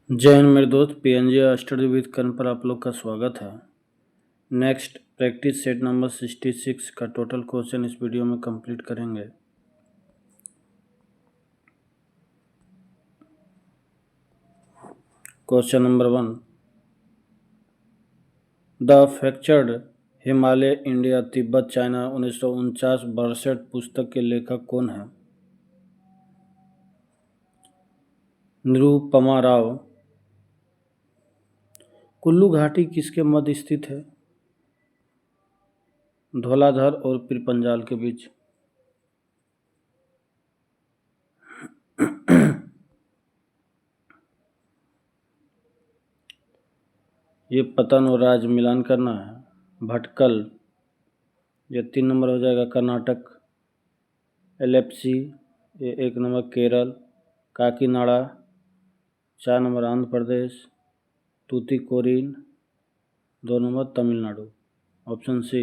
जय हिंद मेरे दोस्त, पीएनजी स्टडी विद कर्ण पर आप लोग का स्वागत है। नेक्स्ट प्रैक्टिस सेट नंबर 66 का टोटल क्वेश्चन इस वीडियो में कंप्लीट करेंगे। Question number 1, the fractured Himalaya India Tibet China 1949 पुस्तक के लेखक कौन है? निरुपमा राव। कुल्लू घाटी किसके मध्य स्थित है? धौलाधर और पीरपंजाल के बीच। ये पतन और राज मिलान करना है। भटकल, ये 3 नंबर हो जाएगा कर्नाटक। एलेप्सी, ये 1 number Kerala. Kakinada 4 number Andhra Pradesh. Tuticorin 2 number Tamil Nadu. Option C.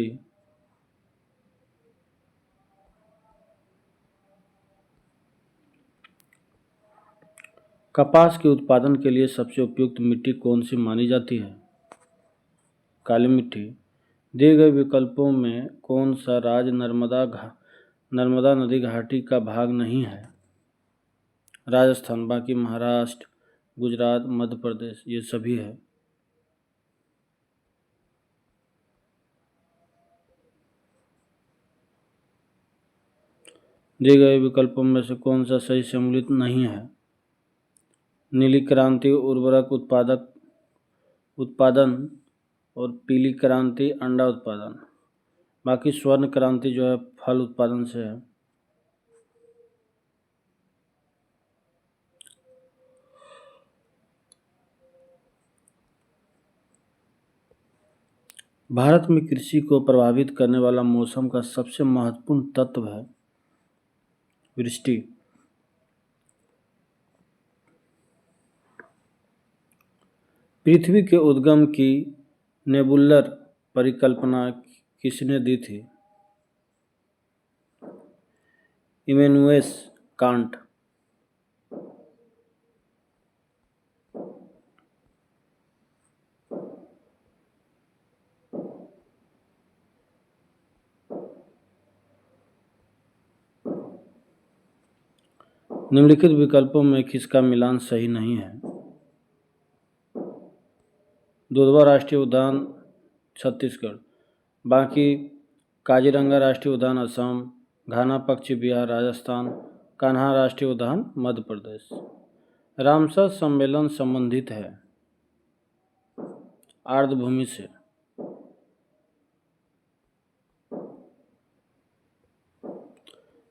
कपास के उत्पादन के लिए सबसे उपयुक्त मिट्टी कौन सी मानी जाती है? काली मिट्टी। दिए गए विकल्पों में कौन सा राज्य नर्मदा नदी घाटी का भाग नहीं है? राजस्थान, बाकी महाराष्ट्र, गुजरात, मध्य प्रदेश, ये सभी है। दिए गए विकल्पों में से कौन सा सही सम्मिलित नहीं है? नीली क्रांति उर्वरक उत्पादन और पीली क्रांति अंडा उत्पादन। बाकी स्वर्ण क्रांति जो है फल उत्पादन से है। भारत में कृषि को प्रभावित करने वाला मौसम का सबसे महत्वपूर्ण तत्व है वृष्टि। पृथ्वी के उद्गम की नेबुलर परिकल्पना किसने दी थी? Immanuel Kant. निम्नलिखित विकल्पों में किसका मिलान सही नहीं है? दुधवा राष्ट्रीय उद्यान छत्तीसगढ़, बाकी काजीरंगा राष्ट्रीय उद्यान असम, घाना पक्षी बिहार राजस्थान, कान्हा राष्ट्रीय उद्यान मध्य प्रदेश। रामसर सम्मेलन संबंधित है आर्द्रभूमि से।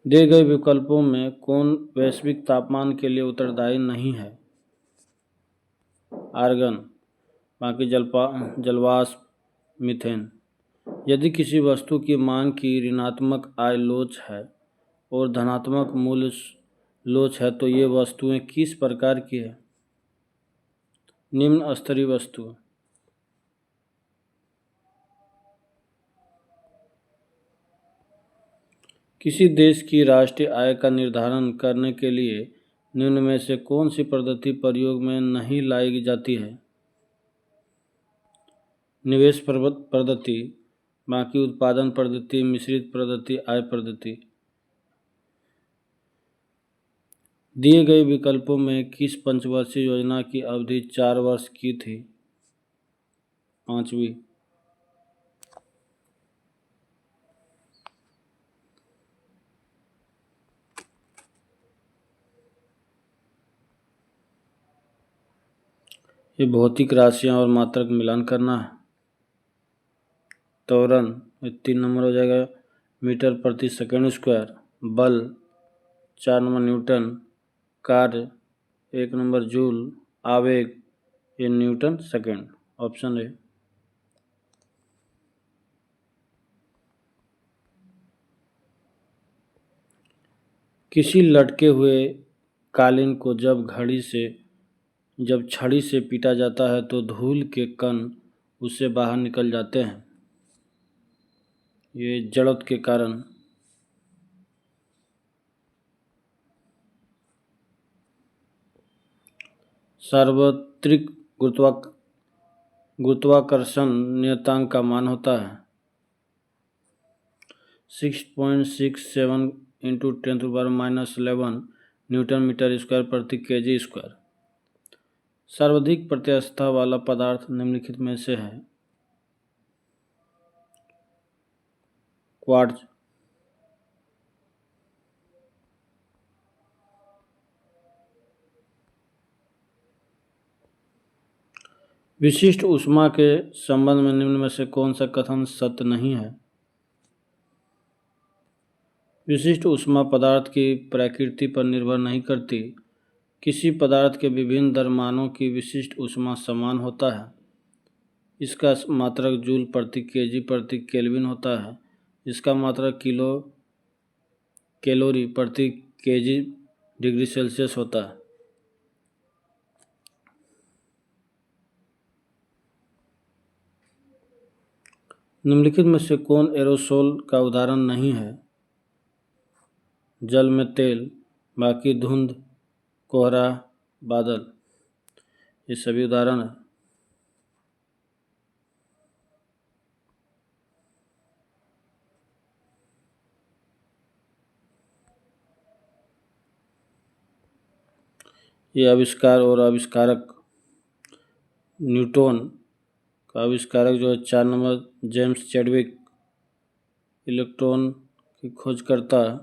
दिए गए विकल्पों में कौन वैश्विक तापमान के लिए उत्तरदायी नहीं है? आर्गन, बाकी जलवाष्प, मीथेन। यदि किसी वस्तु की मांग की ऋणात्मक आय लोच है और धनात्मक मूल्य लोच है तो ये वस्तुएं किस प्रकार की है? निम्न स्तरीय वस्तु। किसी देश की राष्ट्रीय आय का निर्धारण करने के लिए निम्न में से कौन सी पद्धति प्रयोग में नहीं लाई जाती है? निवेश पद्धति, बाकी उत्पादन पद्धति, मिश्रित पद्धति, आय पद्धति। दिए गए विकल्पों में किस पंचवर्षीय योजना की अवधि 4 वर्ष की थी? 5वीं। ये भौतिक राशियां और मात्रक मिलान करना है। त्वरण 3 नंबर हो जाएगा मीटर प्रति सेकंड स्क्वायर। बल 4 नंबर न्यूटन। कार्य 1 नंबर जूल। आवेग ये न्यूटन सेकंड। ऑप्शन है। किसी लटके हुए कालीन को जब छड़ी से पीटा जाता है तो धूल के कण उससे बाहर निकल जाते हैं, ये जड़त्व के कारण। सार्वत्रिक गुरुत्वाकर्षण नियतांक का मान होता है 6.67 इंटू 10⁻11 न्यूटन मीटर स्क्वायर प्रति केजी स्क्वायर। सर्वाधिक प्रत्यास्थता वाला पदार्थ निम्नलिखित में से है। क्वार्ट्ज। विशिष्ट ऊष्मा के संबंध में निम्न में से कौन सा कथन सत्य नहीं है। विशिष्ट ऊष्मा पदार्थ की प्रकृति पर निर्भर नहीं करती। किसी पदार्थ के विभिन्न द्रव्यमानों की विशिष्ट ऊष्मा समान होता है। इसका मात्रक जूल प्रति केजी प्रति केल्विन होता है। इसका मात्रक किलो कैलोरी प्रति केजी डिग्री सेल्सियस होता है। निम्नलिखित में से कौन एरोसोल का उदाहरण नहीं है। जल में तेल, बाकी धुंध, कोहरा, बादल, ये सभी उदाहरण हैं। ये आविष्कार और आविष्कारक न्यूटन का आविष्कारक जो है 4 नंबर जेम्स चैडविक, इलेक्ट्रॉन की खोज करता है।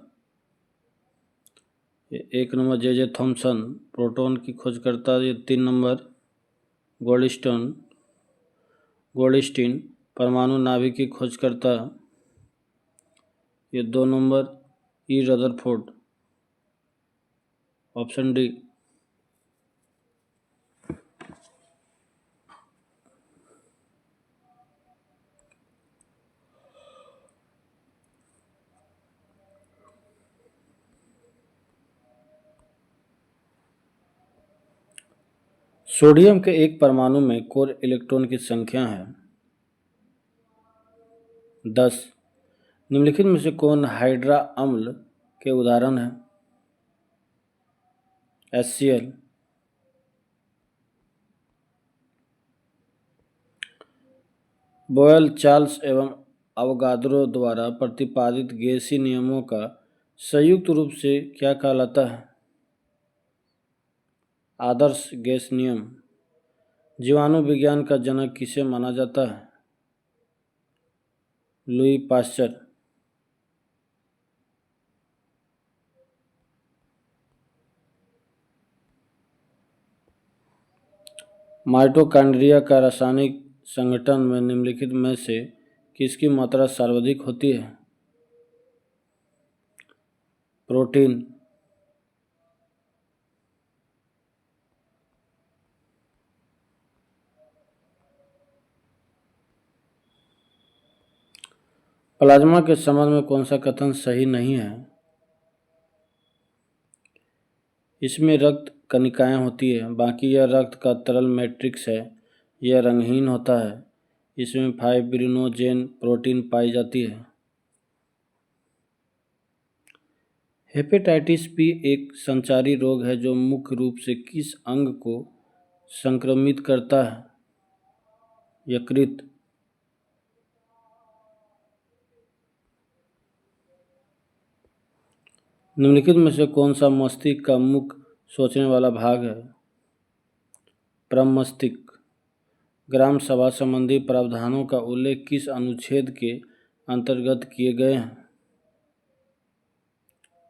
1 नंबर जे थॉमसन, प्रोटॉन की खोज करता है। ये 3 नंबर गोल्डस्टीन परमाणु नाभिक की खोज करता है। ये 2 number Rutherford. Option D. Sodium के एक परमाणु में कुल इलेक्ट्रॉन की संख्या है 10। निम्नलिखित में से कौन हाइड्रा अम्ल के उदाहरण है। HCl। बॉयल, चार्ल्स एवं अवोगाद्रो द्वारा प्रतिपादित गैसीय नियमों का संयुक्त रूप से क्या कहलाता है। आदर्श गैस नियम। जीवाणु विज्ञान का जनक किसे माना जाता है। Louis Pasteur. माइटोकॉन्ड्रिया का रासायनिक संगठन में निम्नलिखित में से किसकी मात्रा सर्वाधिक होती है। प्रोटीन। प्लाज्मा के संबंध में कौन सा कथन सही नहीं है। इसमें रक्त कणिकाएं होती है, बाकी यह रक्त का तरल मैट्रिक्स है। यह रंगहीन होता है। इसमें फाइब्रिनोजेन प्रोटीन पाई जाती है। हेपेटाइटिस बी एक संचारी रोग है जो मुख्य रूप से किस अंग को संक्रमित करता है। यकृत। निम्नलिखित में से कौन सा मस्तिष्क का मुख्य सोचने वाला भाग है। प्रमस्तिष्क। ग्राम सभा संबंधी प्रावधानों का उल्लेख किस अनुच्छेद के अंतर्गत किए गए हैं।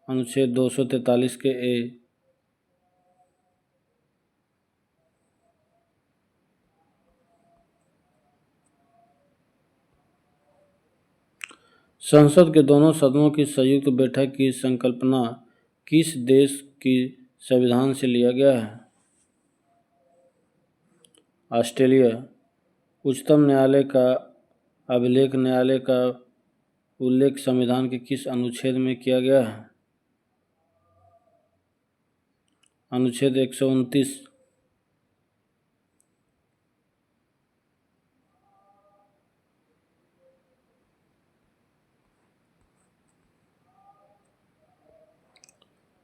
अनुच्छेद 243 के ए। संसद के दोनों सदनों की संयुक्त बैठक की संकल्पना किस देश की संविधान से लिया गया है। ऑस्ट्रेलिया। उच्चतम न्यायालय का अभिलेख न्यायालय का उल्लेख संविधान के किस अनुच्छेद में किया गया है। अनुच्छेद 129।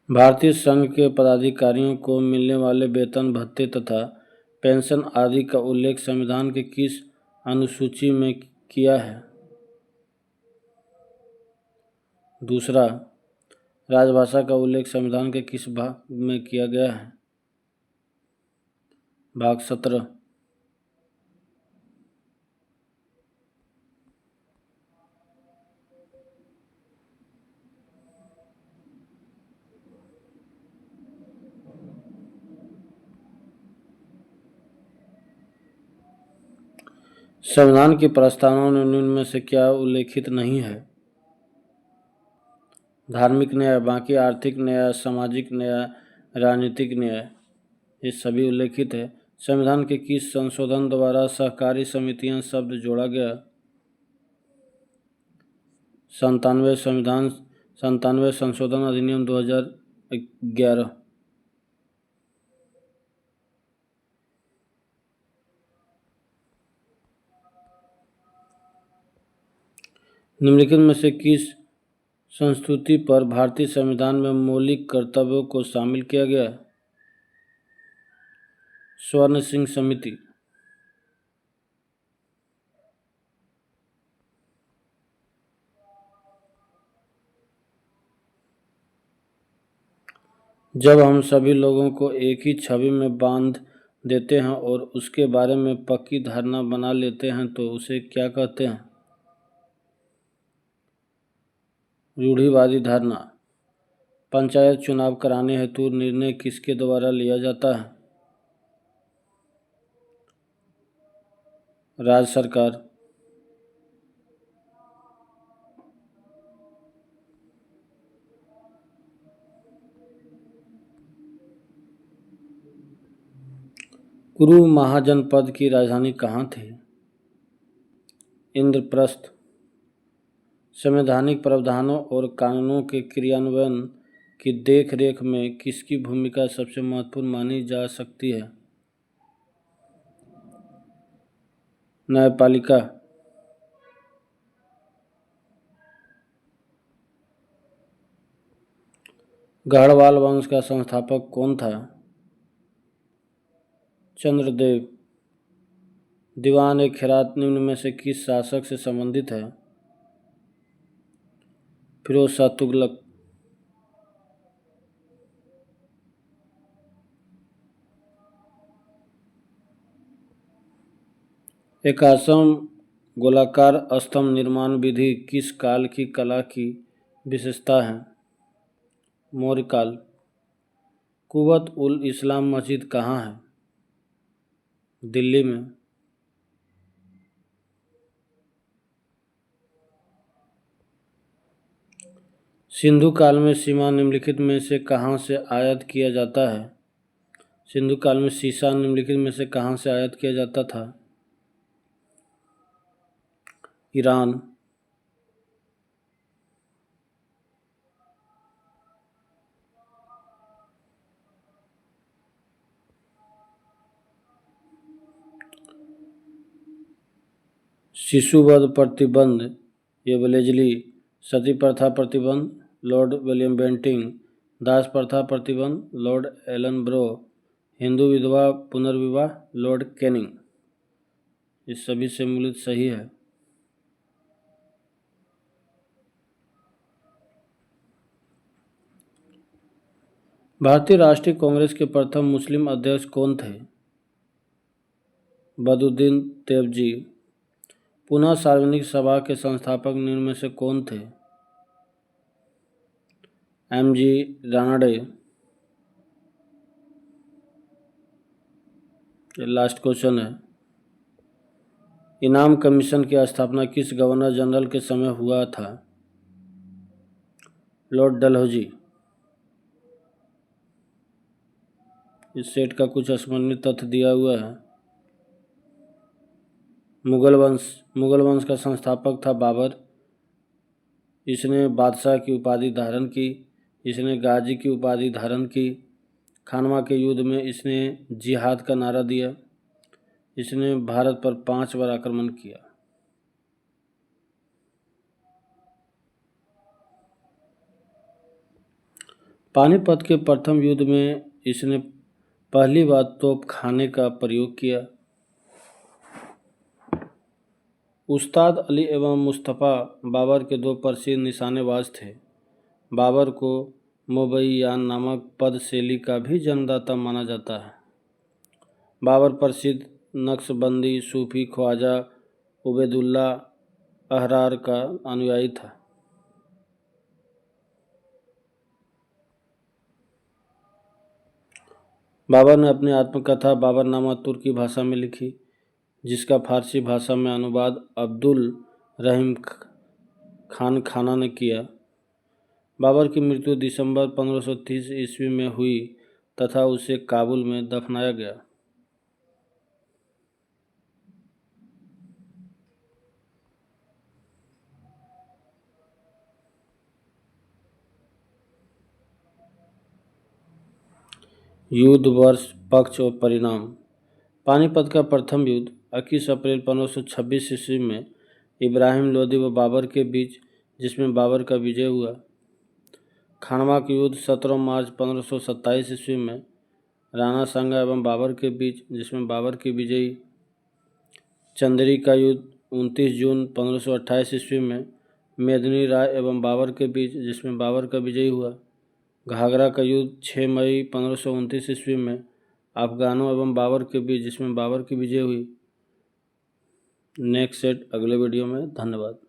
भारतीय संघ के पदाधिकारियों को मिलने वाले वेतन भत्ते तथा पेंशन आदि का उल्लेख संविधान के किस अनुसूची में किया है? दूसरा, राजभाषा का उल्लेख संविधान के किस भाग में किया गया है? भाग 17। संविधान की प्रस्तावना में निम्न में से क्या उल्लेखित नहीं है? धार्मिक न्याय, बाकी आर्थिक न्याय, सामाजिक न्याय, राजनीतिक न्याय, ये सभी उल्लेखित है। संविधान के किस संशोधन द्वारा सहकारी समितियां शब्द जोड़ा गया? 97 संशोधन अधिनियम 2011। निम्नलिखित में से किस संस्तुति पर भारतीय संविधान में मौलिक कर्तव्यों को शामिल किया गया? स्वर्ण सिंह समिति। जब हम सभी लोगों को एक ही छवि में बांध देते हैं और उसके बारे में पक्की धारणा बना लेते हैं तो उसे क्या कहते हैं? रूढ़िवादी धारणा। पंचायत चुनाव कराने हेतु निर्णय किसके द्वारा लिया जाता है? राज्य सरकार। कुरु महाजनपद की राजधानी कहाँ थी? इंद्रप्रस्थ। संवैधानिक प्रावधानों और कानूनों के क्रियान्वयन की देखरेख में किसकी भूमिका सबसे महत्वपूर्ण मानी जा सकती है? न्यायपालिका। गढ़वाल वंश का संस्थापक कौन था? चंद्रदेव। दीवान ए खैरात निम्न में से किस शासक से संबंधित है? फिरोज शाह तुगलक। एकाश्म गोलाकार स्तंभ निर्माण विधि किस काल की कला की विशेषता है? मौर्य काल। कुवत उल इस्लाम मस्जिद कहाँ है? दिल्ली में। सिंधु काल में सीमा निम्नलिखित में से कहाँ से आयात किया जाता है? सिंधु काल में सीसा निम्नलिखित में से कहाँ से आयात किया जाता था? ईरान। शिशुवध प्रतिबंध ये वेलेजली, सती प्रथा प्रतिबंध लॉर्ड विलियम बेंटिंग, दास प्रथा प्रतिबंध लॉर्ड एलन ब्रो, हिंदू विधवा पुनर्विवाह लॉर्ड कैनिंग। ये सभी सम्मिलित सही है। भारतीय राष्ट्रीय कांग्रेस के प्रथम मुस्लिम अध्यक्ष कौन थे? बदरुद्दीन तैयबजी। पुनः सार्वजनिक सभा के संस्थापक निम्न में से कौन थे? एम.जी. रानडे। ये लास्ट क्वेश्चन है। इनाम कमीशन की स्थापना किस गवर्नर जनरल के समय हुआ था? लॉर्ड डलहौजी। इस सेट का कुछ स्मरणीय तथ्य दिया हुआ है। मुगल वंश का संस्थापक था बाबर। इसने बादशाह की उपाधि धारण की। इसने गाजी की उपाधि धारण की। खानवा के युद्ध में इसने जिहाद का नारा दिया। इसने भारत पर 5 बार आक्रमण किया। पानीपत के प्रथम युद्ध में इसने पहली बार तोपखाने का प्रयोग किया। उस्ताद अली एवं मुस्तफ़ा बाबर के दो प्रसिद्ध निशानेबाज थे। बाबर को मुबैयान नामक पदशैली का भी जन्मदाता माना जाता है। बाबर प्रसिद्ध नक्शबंदी सूफी ख्वाजा उबैदुल्ला अहरार का अनुयायी था। बाबर ने अपनी आत्मकथा बाबरनामा तुर्की भाषा में लिखी, जिसका फारसी भाषा में अनुवाद अब्दुल रहीम खान खाना ने किया। बाबर की मृत्यु दिसंबर 1530 ईस्वी में हुई तथा उसे काबुल में दफनाया गया। युद्ध वर्ष, पक्ष और परिणाम। पानीपत का प्रथम युद्ध 21 अप्रैल 1526 ईस्वी में इब्राहिम लोदी व बाबर के बीच, जिसमें बाबर का विजय हुआ। खानवा का युद्ध 17 मार्च 1527 ईस्वी में राणा सांगा एवं बाबर के बीच, जिसमें बाबर की विजयी। चंदेरी का युद्ध 29 जून 1528 ईस्वी में मेदिनी राय एवं बाबर के बीच, जिसमें बाबर का विजयी हुआ। घाघरा का युद्ध 6 मई 1529 ईस्वी में अफगानों एवं बाबर के बीच, जिसमें बाबर की विजय हुई। नेक्स्ट सेट अगले वीडियो में। धन्यवाद।